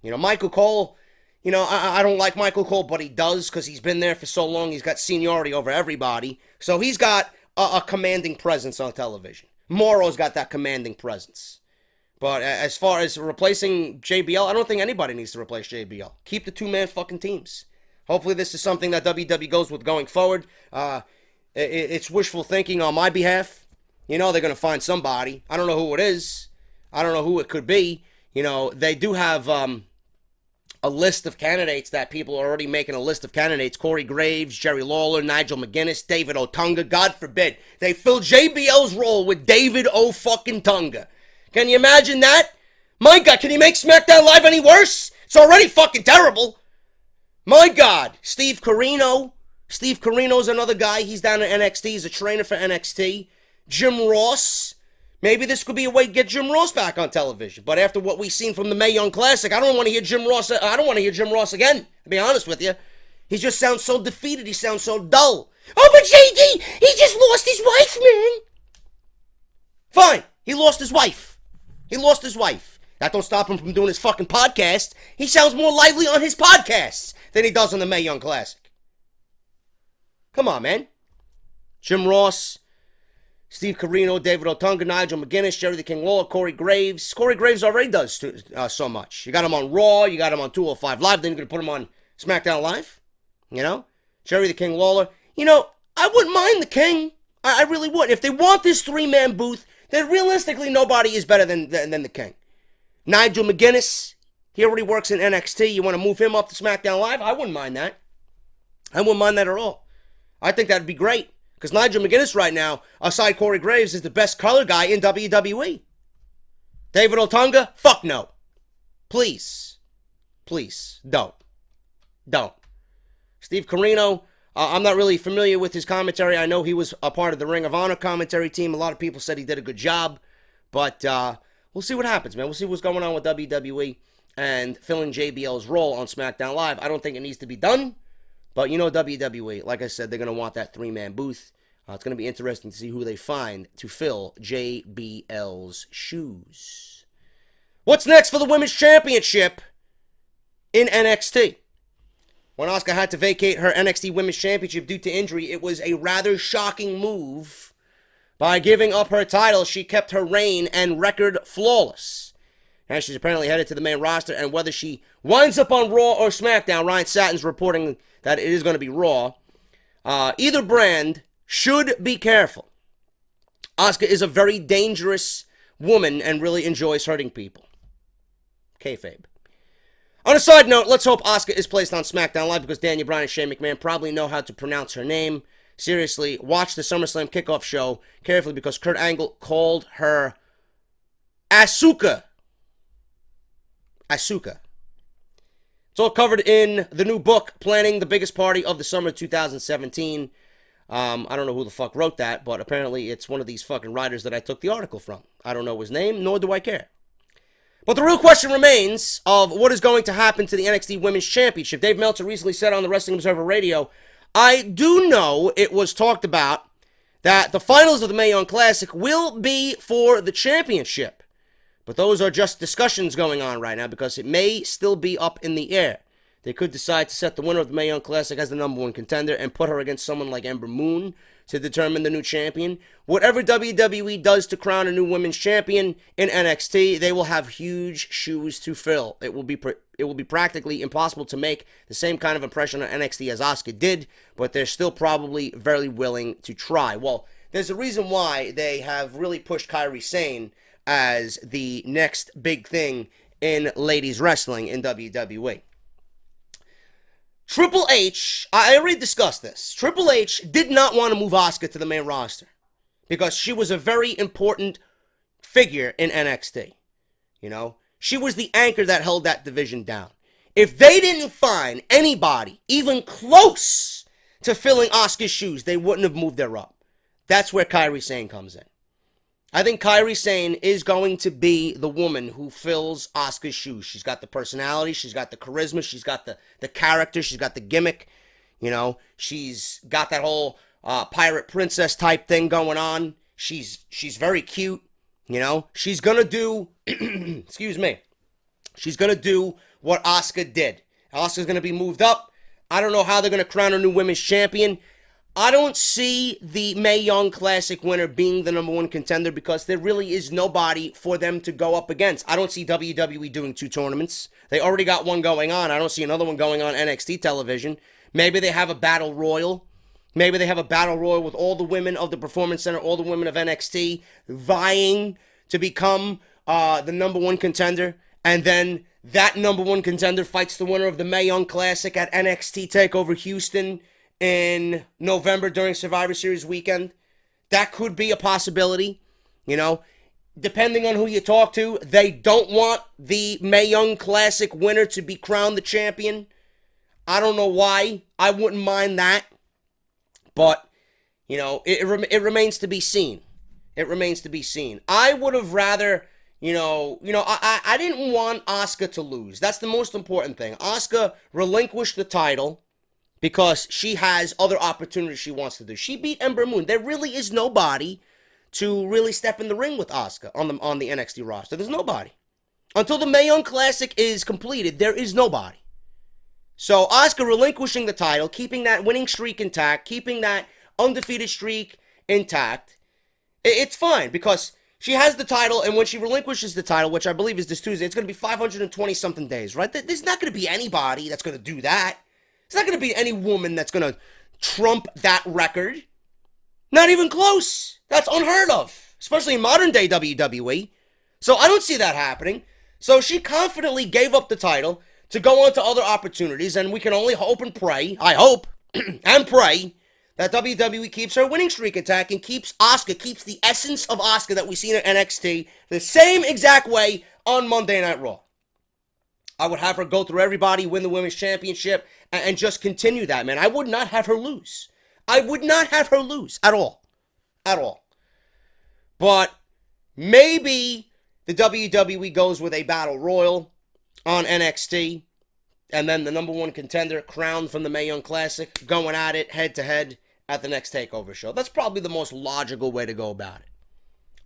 Speaker 3: You know, Michael Cole, you know, I don't like Michael Cole, but he does because he's been there for so long. He's got seniority over everybody. So he's got a commanding presence on television. Morrow's got that commanding presence. But as far as replacing JBL, I don't think anybody needs to replace JBL. Keep the two-man fucking teams. Hopefully this is something that WWE goes with going forward. It's wishful thinking on my behalf. You know they're going to find somebody. I don't know who it is. I don't know who it could be. You know, they do have a list of candidates that people are already making a list of candidates. Corey Graves, Jerry Lawler, Nigel McGuinness, David Otunga. God forbid they fill JBL's role with David O-fucking-Tunga. Can you imagine that? My God, can you make SmackDown Live any worse? It's already fucking terrible. My God. Steve Corino. Steve Corino's another guy. He's down at NXT. He's a trainer for NXT. Jim Ross. Maybe this could be a way to get Jim Ross back on television. But after what we've seen from the Mae Young Classic, I don't want to hear Jim Ross. I don't want to hear Jim Ross again, to be honest with you. He just sounds so defeated. He sounds so dull. Oh, but JD, he just lost his wife, man. Fine. He lost his wife. He lost his wife. That don't stop him from doing his fucking podcast. He sounds more lively on his podcasts than he does on the Mae Young Classic. Come on, man. Jim Ross, Steve Corino, David Otunga, Nigel McGuinness, Jerry the King Lawler, Corey Graves. Corey Graves already does so much. You got him on Raw, you got him on 205 Live, then you're going to put him on SmackDown Live? You know? Jerry the King Lawler. You know, I wouldn't mind the King. I really would. If they want this three-man booth, then realistically nobody is better than the King. Nigel McGuinness, he already works in NXT. You want to move him up to SmackDown Live? I wouldn't mind that. I wouldn't mind that at all. I think that'd be great. Because Nigel McGuinness right now, aside Corey Graves, is the best color guy in WWE. David Otunga? Fuck no. Please. Please. Don't. Steve Corino, I'm not really familiar with his commentary. I know he was a part of the Ring of Honor commentary team. A lot of people said he did a good job. But we'll see what happens, man. We'll see what's going on with WWE and filling JBL's role on SmackDown Live. I don't think it needs to be done. But you know WWE, like I said, they're going to want that three-man booth. It's going to be interesting to see who they find to fill JBL's shoes. What's next for the Women's Championship in NXT? When Asuka had to vacate her NXT Women's Championship due to injury, it was a rather shocking move By giving up her title, she kept her reign and record flawless. And she's apparently headed to the main roster, and whether she winds up on Raw or SmackDown, Ryan Satin's reporting that it is going to be Raw. Either brand should be careful. Asuka is a very dangerous woman and really enjoys hurting people. Kayfabe. On a side note, let's hope Asuka is placed on SmackDown Live because Daniel Bryan and Shane McMahon probably know how to pronounce her name. Seriously, watch the SummerSlam kickoff show carefully because Kurt Angle called her Asuka. Asuka. It's all covered in the new book, Planning the Biggest Party of the Summer 2017. I don't know who the fuck wrote that, but apparently it's one of these fucking writers that I took the article from. I don't know his name, nor do I care. But the real question remains of what is going to happen to the NXT Women's Championship. Dave Meltzer recently said on the Wrestling Observer Radio, I do know it was talked about that the finals of the Mae Young Classic will be for the championship. But those are just discussions going on right now because it may still be up in the air. They could decide to set the winner of the Mae Young Classic as the number one contender and put her against someone like Ember Moon to determine the new champion. Whatever WWE does to crown a new women's champion in NXT, they will have huge shoes to fill. It will be practically impossible to make the same kind of impression on NXT as Asuka did, but they're still probably very willing to try. Well, there's a reason why they have really pushed Kairi Sane as the next big thing in ladies wrestling in WWE. Triple H, I already discussed this. Triple H did not want to move Asuka to the main roster because she was a very important figure in NXT. You know, she was the anchor that held that division down. If they didn't find anybody even close to filling Asuka's shoes, they wouldn't have moved her up. That's where Kairi Sane comes in. I think Kairi Sane is going to be the woman who fills Asuka's shoes. She's got the personality, she's got the charisma, she's got the character, she's got the gimmick. You know, she's got that whole pirate princess type thing going on. She's very cute. You know, she's gonna do, excuse me, she's gonna do what Asuka did. Asuka's gonna be moved up. I don't know how they're gonna crown a new women's champion. I don't see the Mae Young Classic winner being the number one contender because there really is nobody for them to go up against. I don't see WWE doing two tournaments. They already got one going on. I don't see another one going on NXT television. Maybe they have a battle royal. Maybe they have a battle royal with all the women of the Performance Center, all the women of NXT vying to become the number one contender. And then that number one contender fights the winner of the Mae Young Classic at NXT TakeOver Houston in November during Survivor Series weekend. That could be a possibility. You know, depending on who you talk to, they don't want the Mae Young Classic winner to be crowned the champion. I don't know why. I wouldn't mind that. But, you know, it remains to be seen. It remains to be seen. I would have rather, I didn't want Asuka to lose. That's the most important thing. Asuka relinquished the title because she has other opportunities she wants to do. She beat Ember Moon. There really is nobody to really step in the ring with Asuka on the NXT roster. There's nobody. Until the Mae Young Classic is completed, there is nobody. So Asuka relinquishing the title, keeping that winning streak intact, keeping that undefeated streak intact, it's fine because she has the title, and when she relinquishes the title, which I believe is this Tuesday, it's going to be 520-something days, right? There's not going to be anybody that's going to do that. There's not going to be any woman that's going to trump that record. Not even close. That's unheard of, especially in modern day WWE. So I don't see that happening. So she confidently gave up the title to go on to other opportunities, and we can only hope and pray, I hope, and pray, that WWE keeps her winning streak intact and keeps Asuka, keeps the essence of Asuka that we've seen at NXT the same exact way on Monday Night Raw. I would have her go through everybody, win the Women's Championship, and just continue that, man. I would not have her lose. I would not have her lose at all. At all. But maybe the WWE goes with a Battle Royal on NXT, and then the number one contender crowned from the Mae Young Classic, going at it head-to-head at the next TakeOver show. That's probably the most logical way to go about it.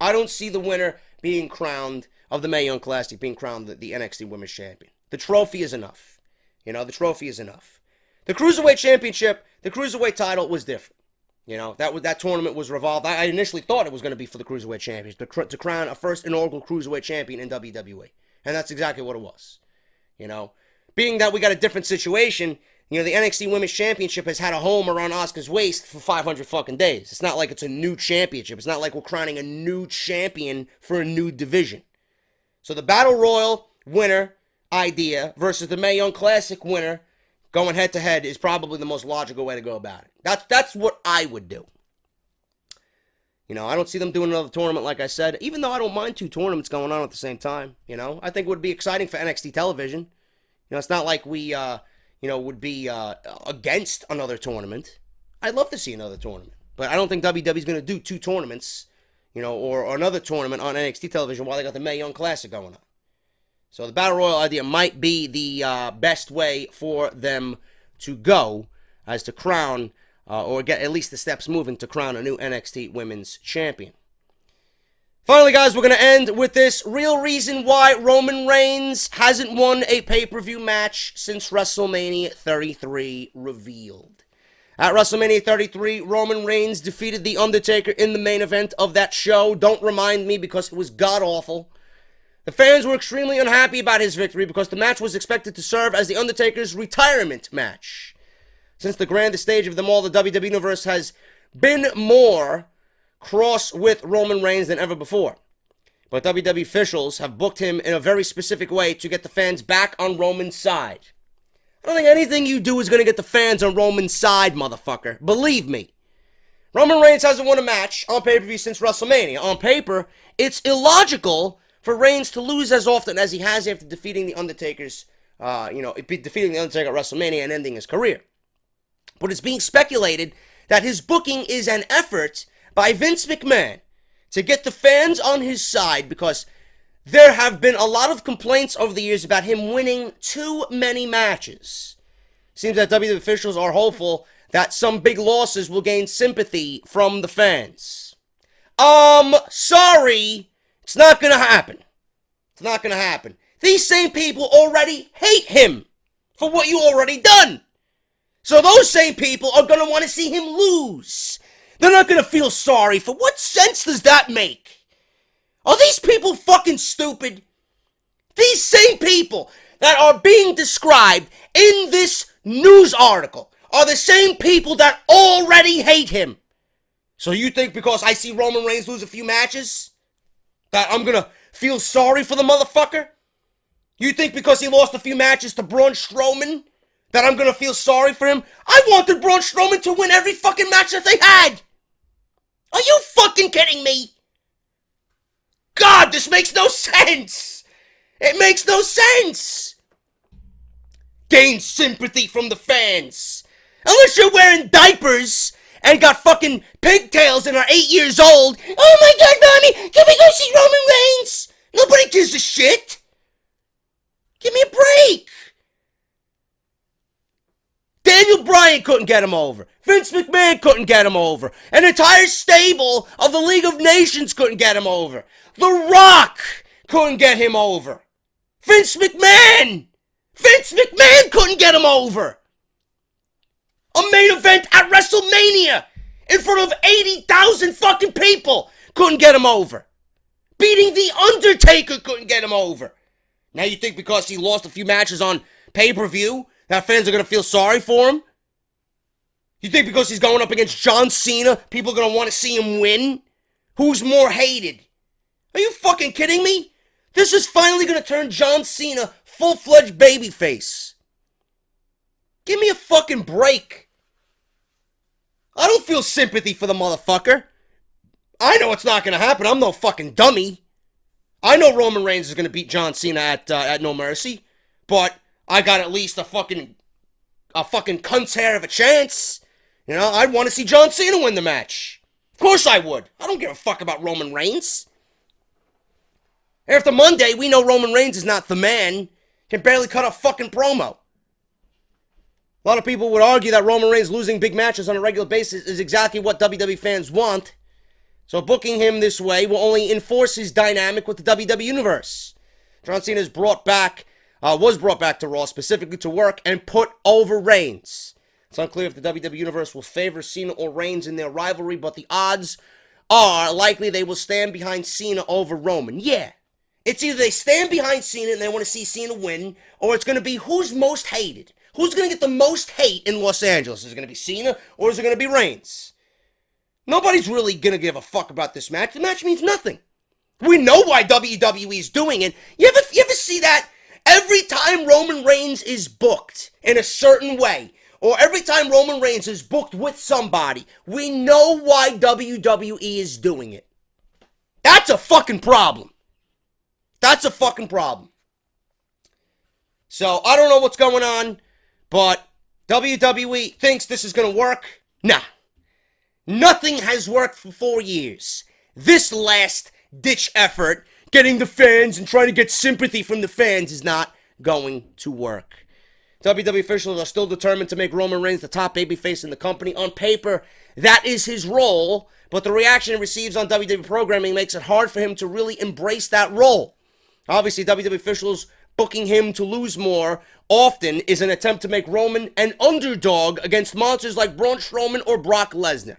Speaker 3: I don't see the winner being crowned of the Mae Young Classic being crowned the NXT Women's Champion. The trophy is enough. The trophy is enough. The Cruiserweight Championship, the Cruiserweight title was different. You know, that tournament was revolved. I initially thought it was going to be for the Cruiserweight Champions, to crown a first inaugural Cruiserweight Champion in WWE. And that's exactly what it was. You know, being that we got a different situation, you know, the NXT Women's Championship has had a home around Asuka's waist for 500 fucking days. It's not like it's a new championship. It's not like we're crowning a new champion for a new division. So the Battle Royal winner idea versus the Mae Young Classic winner going head-to-head is probably the most logical way to go about it. That's what I would do. You know, I don't see them doing another tournament, like I said, even though I don't mind 2 tournaments going on at the same time. You know, I think it would be exciting for NXT television. You know, it's not like we, would be against another tournament. I'd love to see another tournament. But I don't think WWE's going to do 2 tournaments, you know, or another tournament on NXT television while they got the Mae Young Classic going on. So the Battle Royal idea might be the best way for them to go as to crown, or get at least the steps moving to crown a new NXT Women's Champion. Finally, guys, we're going to end with this real reason why Roman Reigns hasn't won a pay-per-view match since WrestleMania 33 revealed. At WrestleMania 33, Roman Reigns defeated The Undertaker in the main event of that show. Don't remind me because it was god-awful. The fans were extremely unhappy about his victory because the match was expected to serve as The Undertaker's retirement match. Since the grandest stage of them all, the WWE Universe has been more cross with Roman Reigns than ever before. But WWE officials have booked him in a very specific way to get the fans back on Roman's side. I don't think anything you do is going to get the fans on Roman's side, motherfucker. Believe me. Roman Reigns hasn't won a match on pay-per-view since WrestleMania. On paper, it's illogical for Reigns to lose as often as he has after defeating The Undertaker's, defeating The Undertaker at WrestleMania and ending his career. But it's being speculated that his booking is an effort by Vince McMahon to get the fans on his side because there have been a lot of complaints over the years about him winning too many matches. Seems that WWE officials are hopeful that some big losses will gain sympathy from the fans. Sorry, it's not gonna happen. It's not gonna happen. These same people already hate him for what you already done. So those same people are gonna want to see him lose. They're not gonna feel sorry for. What sense does that make? Are these people fucking stupid? These same people that are being described in this news article are the same people that already hate him. So you think because I see Roman Reigns lose a few matches that I'm gonna feel sorry for the motherfucker? You think because he lost a few matches to Braun Strowman that I'm gonna feel sorry for him? I wanted Braun Strowman to win every fucking match that they had! Are you fucking kidding me? God, this makes no sense! It makes no sense! Gain sympathy from the fans. Unless you're wearing diapers and got fucking pigtails and are 8 years old. Oh my god, mommy, can we go see Roman Reigns? Nobody gives a shit. Give me a break. Daniel Bryan couldn't get him over. Vince McMahon couldn't get him over. An entire stable of the League of Nations couldn't get him over. The Rock couldn't get him over. Vince McMahon couldn't get him over. A main event at WrestleMania in front of 80,000 fucking people couldn't get him over. Beating The Undertaker couldn't get him over. Now you think because he lost a few matches on pay-per-view that fans are going to feel sorry for him? You think because he's going up against John Cena, people are going to want to see him win? Who's more hated? Are you fucking kidding me? This is finally going to turn John Cena full-fledged babyface. Give me a fucking break. I don't feel sympathy for the motherfucker. I know it's not going to happen. I'm no fucking dummy. I know Roman Reigns is going to beat John Cena at No Mercy. But I got at least a fucking cunt's hair of a chance. You know, I'd want to see John Cena win the match. Of course I would. I don't give a fuck about Roman Reigns. After Monday, we know Roman Reigns is not the man. Can barely cut a fucking promo. A lot of people would argue that Roman Reigns losing big matches on a regular basis is exactly what WWE fans want. So booking him this way will only enforce his dynamic with the WWE Universe. John Cena was brought back to Raw specifically to work and put over Reigns. It's unclear if the WWE Universe will favor Cena or Reigns in their rivalry, but the odds are likely they will stand behind Cena over Roman. Yeah. It's either they stand behind Cena and they want to see Cena win, or it's going to be who's most hated. Who's going to get the most hate in Los Angeles? Is it going to be Cena or is it going to be Reigns? Nobody's really going to give a fuck about this match. The match means nothing. We know why WWE is doing it. You ever see that? Every time Roman Reigns is booked in a certain way, or every time Roman Reigns is booked with somebody, we know why WWE is doing it. That's a fucking problem. That's a fucking problem. So, I don't know what's going on, but WWE thinks this is going to work. Nah. Nothing has worked for 4 years. This last-ditch effort, getting the fans and trying to get sympathy from the fans, is not going to work. WWE officials are still determined to make Roman Reigns the top babyface in the company. On paper, that is his role, but the reaction he receives on WWE programming makes it hard for him to really embrace that role. Obviously, WWE officials booking him to lose more often is an attempt to make Roman an underdog against monsters like Braun Strowman or Brock Lesnar.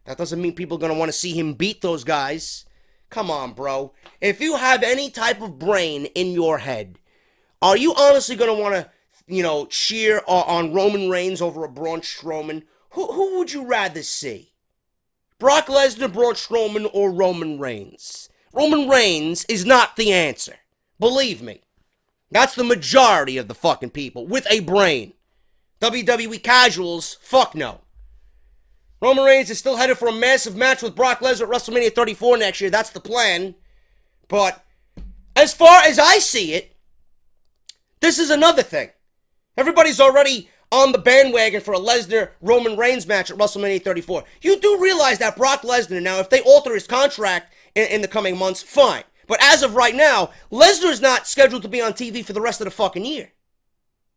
Speaker 3: That doesn't mean people are going to want to see him beat those guys. Come on, bro. If you have any type of brain in your head, are you honestly going to want to, cheer on Roman Reigns over a Braun Strowman? Who would you rather see? Brock Lesnar, Braun Strowman, or Roman Reigns? Roman Reigns is not the answer. Believe me. That's the majority of the fucking people with a brain. WWE casuals, fuck no. Roman Reigns is still headed for a massive match with Brock Lesnar at WrestleMania 34 next year. That's the plan. But as far as I see it, this is another thing. Everybody's already on the bandwagon for a Lesnar-Roman Reigns match at WrestleMania 34. You do realize that Brock Lesnar, now, if they alter his contract in the coming months, fine. But as of right now, Lesnar's not scheduled to be on TV for the rest of the fucking year.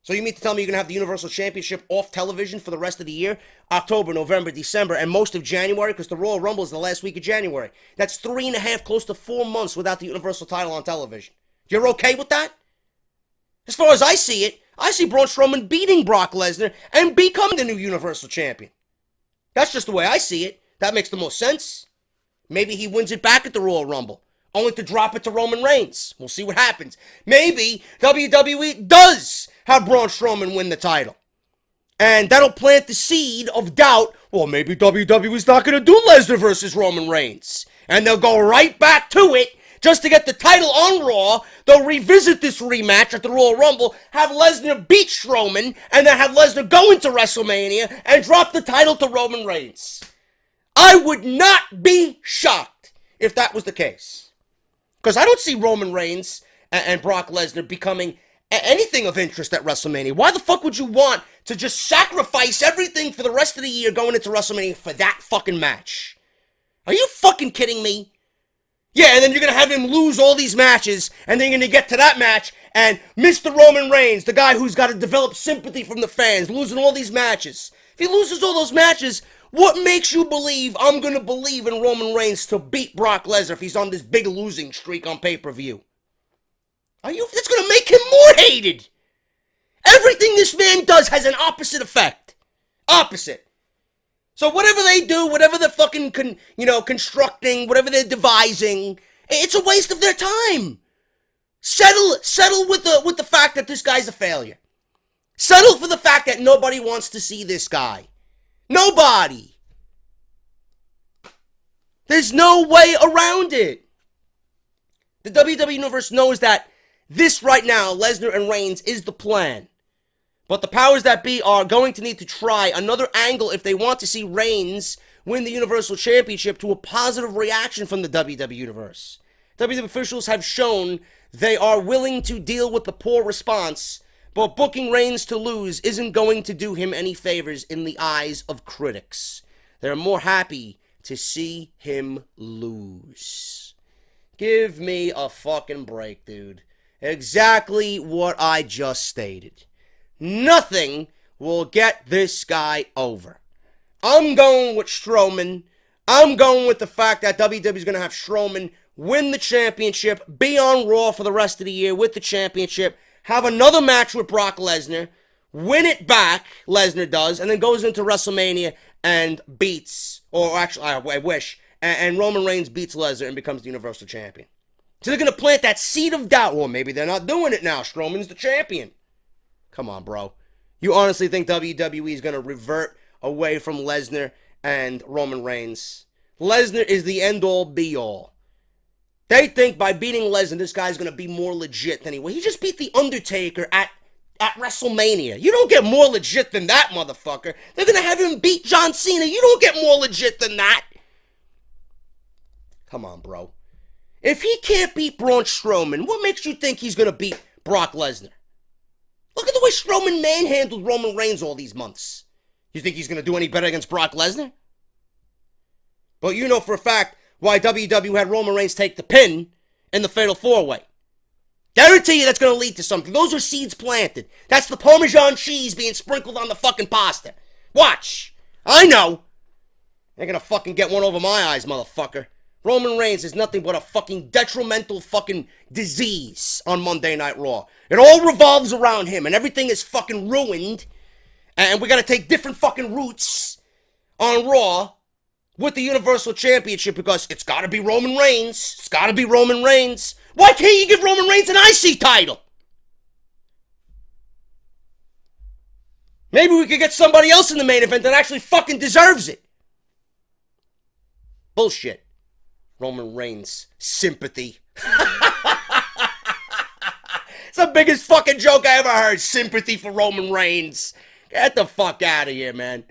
Speaker 3: So you mean to tell me you're going to have the Universal Championship off television for the rest of the year? October, November, December, and most of January, because the Royal Rumble is the last week of January. That's 3.5, close to 4 months without the Universal title on television. You're okay with that? As far as I see it, I see Braun Strowman beating Brock Lesnar and becoming the new Universal Champion. That's just the way I see it. That makes the most sense. Maybe he wins it back at the Royal Rumble, only to drop it to Roman Reigns. We'll see what happens. Maybe WWE does have Braun Strowman win the title. And that'll plant the seed of doubt. Well, maybe WWE's not going to do Lesnar versus Roman Reigns. And they'll go right back to it just to get the title on Raw. They'll revisit this rematch at the Royal Rumble, have Lesnar beat Strowman, and then have Lesnar go into WrestleMania and drop the title to Roman Reigns. I would not be shocked if that was the case. Because I don't see Roman Reigns and Brock Lesnar becoming anything of interest at WrestleMania. Why the fuck would you want to just sacrifice everything for the rest of the year going into WrestleMania for that fucking match? Are you fucking kidding me? Yeah, and then you're going to have him lose all these matches, and then you're going to get to that match, and Mr. Roman Reigns, the guy who's got to develop sympathy from the fans, losing all these matches. If he loses all those matches, what makes you believe I'm going to believe in Roman Reigns to beat Brock Lesnar if he's on this big losing streak on pay-per-view? That's going to make him more hated. Everything this man does has an opposite effect. Opposite. So whatever they do, whatever they're fucking, constructing, whatever they're devising, it's a waste of their time. Settle with the fact that this guy's a failure. Settle for the fact that nobody wants to see this guy. Nobody. There's no way around it. The WWE Universe knows that this right now, Lesnar and Reigns, is the plan. But the powers that be are going to need to try another angle if they want to see Reigns win the Universal Championship to a positive reaction from the WWE Universe. WWE officials have shown they are willing to deal with the poor response, but booking Reigns to lose isn't going to do him any favors in the eyes of critics. They're more happy to see him lose. Give me a fucking break, dude. Exactly what I just stated. Nothing will get this guy over. I'm going with Strowman. I'm going with the fact that WWE's going to have Strowman win the championship, be on Raw for the rest of the year with the championship, have another match with Brock Lesnar, win it back, Lesnar does, and then goes into WrestleMania and beats, or actually, I wish, and Roman Reigns beats Lesnar and becomes the Universal Champion. So they're going to plant that seed of doubt. Well, maybe they're not doing it now. Strowman's the champion. Come on, bro. You honestly think WWE is going to revert away from Lesnar and Roman Reigns? Lesnar is the end-all, be-all. They think by beating Lesnar, this guy's going to be more legit than he was. He just beat The Undertaker at WrestleMania. You don't get more legit than that, motherfucker. They're going to have him beat John Cena. You don't get more legit than that. Come on, bro. If he can't beat Braun Strowman, what makes you think he's going to beat Brock Lesnar? Look at the way Strowman manhandled Roman Reigns all these months. You think he's going to do any better against Brock Lesnar? But you know for a fact why WWE had Roman Reigns take the pin in the Fatal 4-Way. Guarantee you that's going to lead to something. Those are seeds planted. That's the Parmesan cheese being sprinkled on the fucking pasta. Watch. I know. They're going to fucking get one over my eyes, motherfucker. Roman Reigns is nothing but a fucking detrimental fucking disease on Monday Night Raw. It all revolves around him, and everything is fucking ruined. And we got to take different fucking routes on Raw with the Universal Championship because it's got to be Roman Reigns. It's got to be Roman Reigns. Why can't you give Roman Reigns an IC title? Maybe we could get somebody else in the main event that actually fucking deserves it. Bullshit. Roman Reigns sympathy. It's the biggest fucking joke I ever heard. Sympathy for Roman Reigns. Get the fuck out of here, man.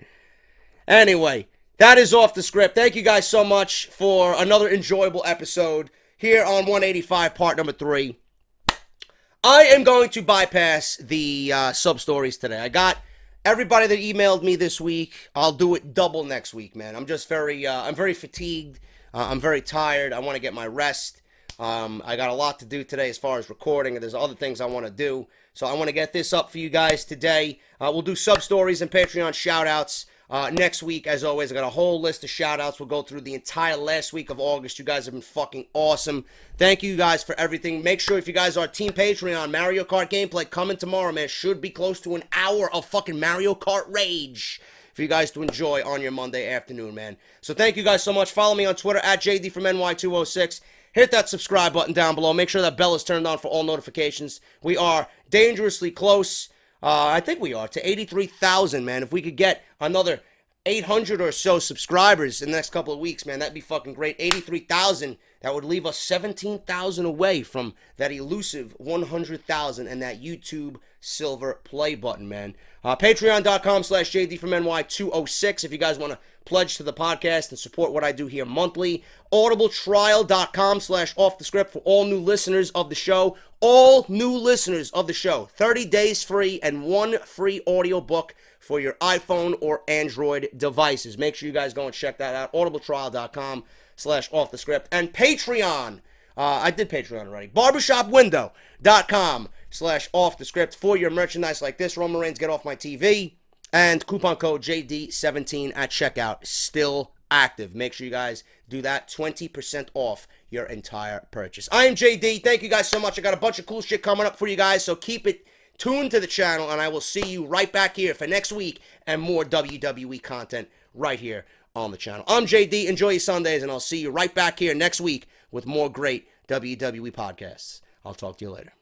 Speaker 3: Anyway, that is off the script. Thank you guys so much for another enjoyable episode here on 185 part number 3. I am going to bypass the sub-stories today. I got everybody that emailed me this week. I'll do it double next week, man. I'm just I'm very fatigued. I'm very tired. I want to get my rest. I got a lot to do today as far as recording, and there's other things I want to do. So I want to get this up for you guys today. We'll do sub-stories and Patreon shout-outs next week. As always, I got a whole list of shout-outs. We'll go through the entire last week of August. You guys have been fucking awesome. Thank you guys for everything. Make sure if you guys are Team Patreon, Mario Kart gameplay coming tomorrow, man. Should be close to an hour of fucking Mario Kart rage for you guys to enjoy on your Monday afternoon, man. So thank you guys so much. Follow me on Twitter at JDFROMNY206. Hit that subscribe button down below. Make sure that bell is turned on for all notifications. We are dangerously close. I think we are to 83,000, man. If we could get another 800 or so subscribers in the next couple of weeks, man, that'd be fucking great. 83,000. That would leave us 17,000 away from that elusive 100,000 and that YouTube silver play button, man. Patreon.com/JD206 if you guys want to pledge to the podcast and support what I do here monthly. Audibletrial.com/offthescript for all new listeners of the show. All new listeners of the show. 30 days free and 1 free audiobook for your iPhone or Android devices. Make sure you guys go and check that out. Audibletrial.com/offthescript. And Patreon. I did Patreon already. Barbershopwindow.com/offthescript for your merchandise like this. Roman Reigns, get off my TV. And coupon code JD17 at checkout. Still active. Make sure you guys do that. 20% off your entire purchase. I am JD. Thank you guys so much. I got a bunch of cool shit coming up for you guys. So keep it tuned to the channel. And I will see you right back here for next week. And more WWE content right here on the channel. I'm JD. Enjoy your Sundays. And I'll see you right back here next week with more great WWE podcasts. I'll talk to you later.